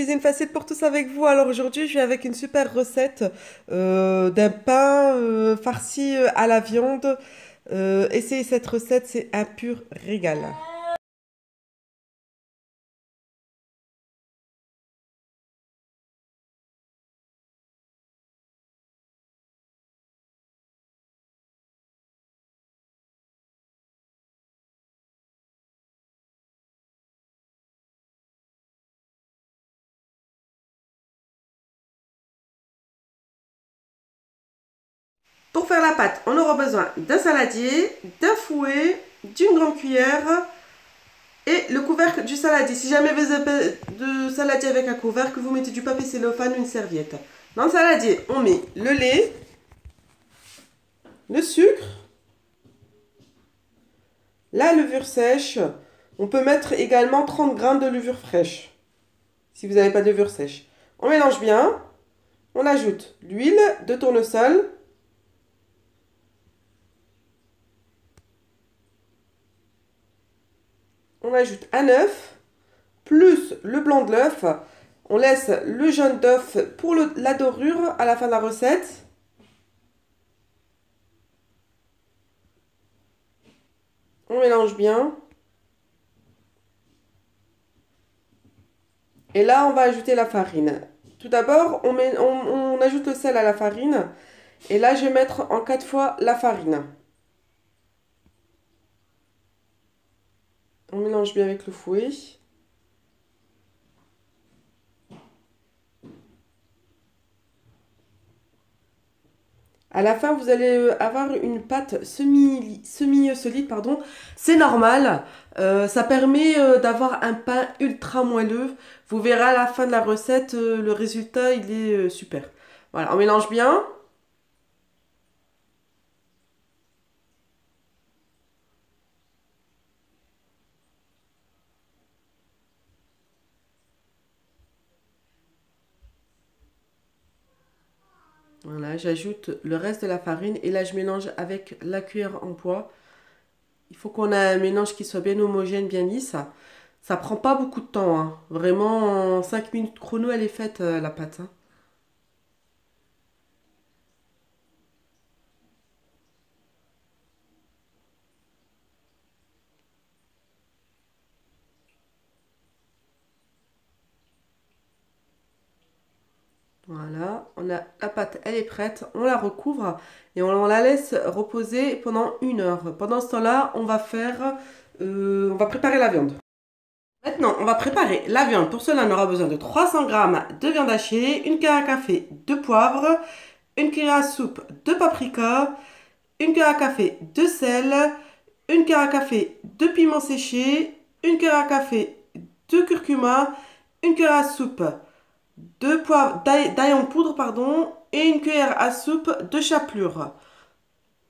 cuisine facile pour tous avec vous. Alors aujourd'hui, je viens avec une super recette d'un pain farci à la viande. Essayez cette recette, c'est un pur régal. Pour faire la pâte, on aura besoin d'un saladier, d'un fouet, d'une grande cuillère et le couvercle du saladier. Si jamais vous avez de saladier avec un couvercle, vous mettez du papier cellophane ou une serviette. Dans le saladier, on met le lait, le sucre, la levure sèche. On peut mettre également 30 grammes de levure fraîche, si vous n'avez pas de levure sèche. On mélange bien. On ajoute l'huile de tournesol. On ajoute un œuf, plus le blanc de l'œuf. On laisse le jaune d'œuf pour la dorure à la fin de la recette. On mélange bien. Et là, on va ajouter la farine. Tout d'abord, on ajoute le sel à la farine. Et là, je vais mettre en 4 fois la farine. On mélange bien avec le fouet. À la fin, vous allez avoir une pâte semi-solide, pardon. C'est normal. Ça permet d'avoir un pain ultra moelleux. Vous verrez à la fin de la recette, le résultat, il est super. Voilà, on mélange bien. Voilà, j'ajoute le reste de la farine et là, je mélange avec la cuillère en bois. Il faut qu'on ait un mélange qui soit bien homogène, bien lisse. Ça prend pas beaucoup de temps, hein. Vraiment, en 5 minutes chrono, elle est faite, la pâte, hein. Voilà, on a la pâte, elle est prête, on la recouvre et on la laisse reposer pendant 1 heure. Pendant ce temps-là, on va préparer la viande. Maintenant, on va préparer la viande. Pour cela, on aura besoin de 300 grammes de viande hachée, une cuillère à café de poivre, une cuillère à soupe de paprika, une cuillère à café de sel, une cuillère à café de piment séché, une cuillère à café de curcuma, une cuillère à soupe deux poivres d'ail en poudre, pardon, et une cuillère à soupe de chapelure.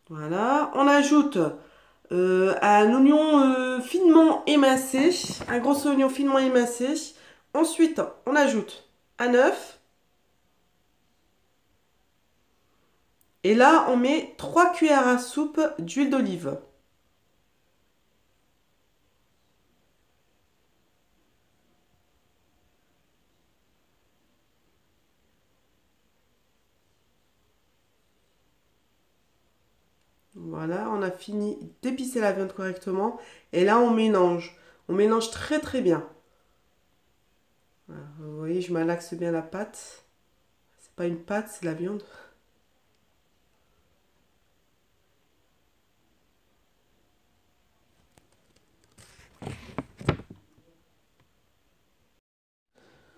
Voilà, on ajoute un oignon finement émincé, un gros oignon finement émincé. Ensuite, on ajoute un œuf. Et là, on met 3 cuillères à soupe d'huile d'olive. Voilà, on a fini d'épicer la viande correctement. Et là, on mélange. On mélange très très bien. Voilà, vous voyez, je malaxe bien la pâte. C'est pas une pâte, c'est la viande.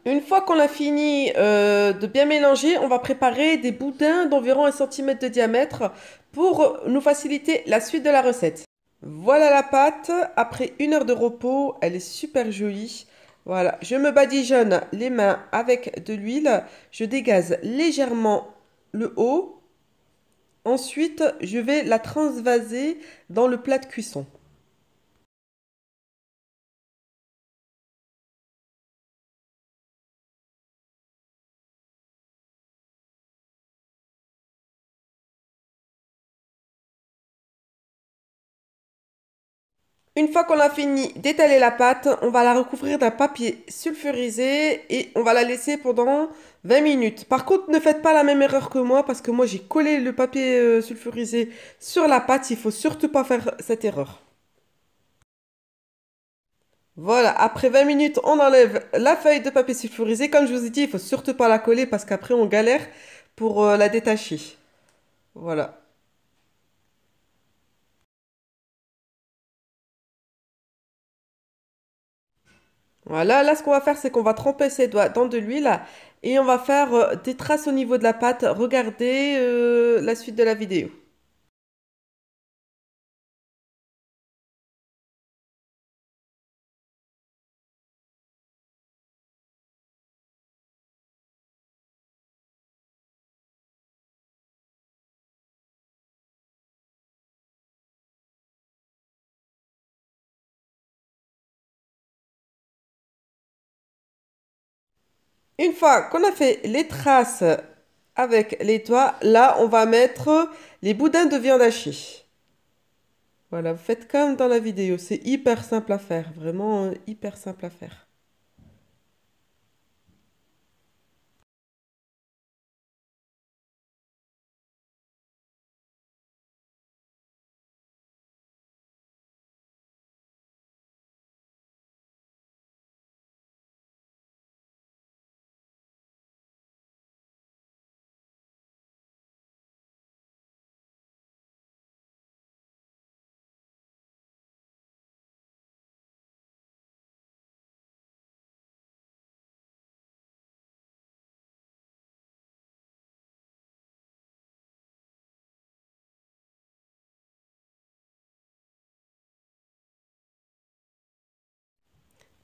Une fois qu'on a fini de bien mélanger, on va préparer des boudins d'environ 1 cm de diamètre pour nous faciliter la suite de la recette. Voilà la pâte. Après 1 heure de repos, elle est super jolie. Voilà, je me badigeonne les mains avec de l'huile. Je dégaze légèrement le haut. Ensuite, je vais la transvaser dans le plat de cuisson. Une fois qu'on a fini d'étaler la pâte, on va la recouvrir d'un papier sulfurisé et on va la laisser pendant 20 minutes. Par contre, ne faites pas la même erreur que moi parce que moi j'ai collé le papier sulfurisé sur la pâte. Il faut surtout pas faire cette erreur. Voilà, après 20 minutes, on enlève la feuille de papier sulfurisé. Comme je vous ai dit, il faut surtout pas la coller parce qu'après on galère pour la détacher. Voilà. Voilà, là ce qu'on va faire, c'est qu'on va tremper ses doigts dans de l'huile et on va faire des traces au niveau de la pâte. Regardez la suite de la vidéo. Une fois qu'on a fait les traces avec les doigts, là on va mettre les boudins de viande hachée. Voilà, vous faites comme dans la vidéo, c'est hyper simple à faire, vraiment hyper simple à faire.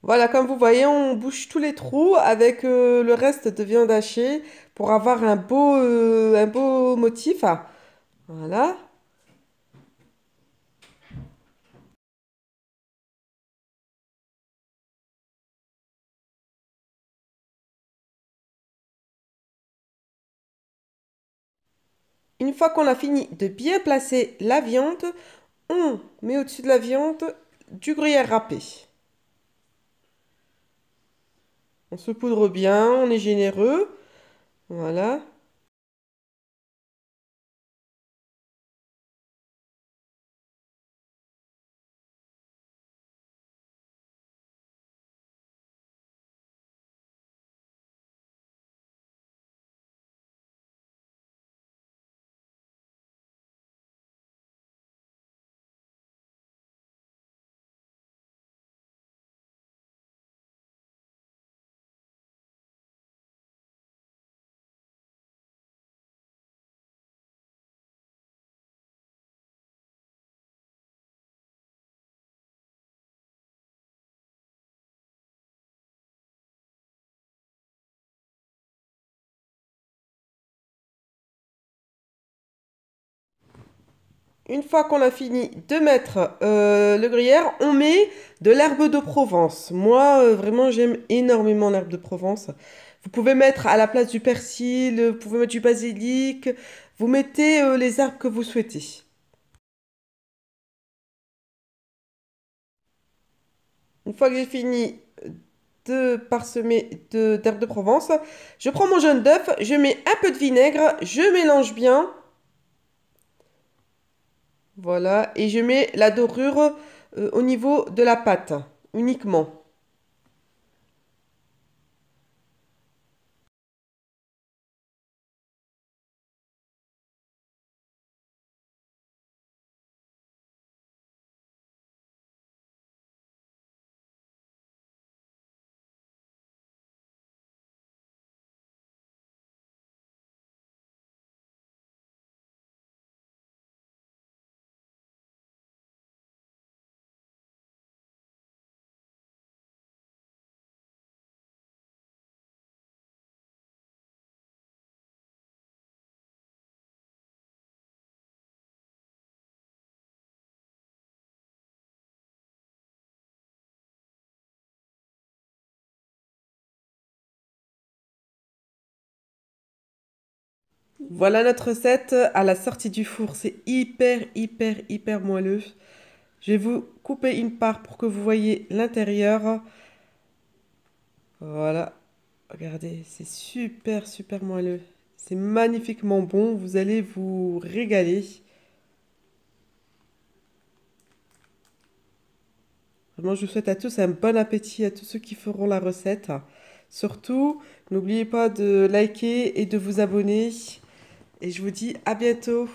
Voilà, comme vous voyez, on bouche tous les trous avec le reste de viande hachée pour avoir un beau motif. Voilà. Une fois qu'on a fini de bien placer la viande, on met au-dessus de la viande du gruyère râpé. On se poudre bien, on est généreux. Voilà. Une fois qu'on a fini de mettre le gruyère, on met de l'herbe de Provence. Moi, vraiment, j'aime énormément l'herbe de Provence. Vous pouvez mettre à la place du persil, vous pouvez mettre du basilic. Vous mettez les herbes que vous souhaitez. Une fois que j'ai fini de parsemer d'herbe de Provence, je prends mon jaune d'œuf, je mets un peu de vinaigre, je mélange bien. Voilà, et je mets la dorure au niveau de la pâte, uniquement. Voilà notre recette à la sortie du four. C'est hyper, hyper, hyper moelleux. Je vais vous couper une part pour que vous voyez l'intérieur. Voilà, regardez, c'est super, super moelleux. C'est magnifiquement bon, vous allez vous régaler. Vraiment, je vous souhaite à tous un bon appétit, à tous ceux qui feront la recette. Surtout, n'oubliez pas de liker et de vous abonner. Et je vous dis à bientôt.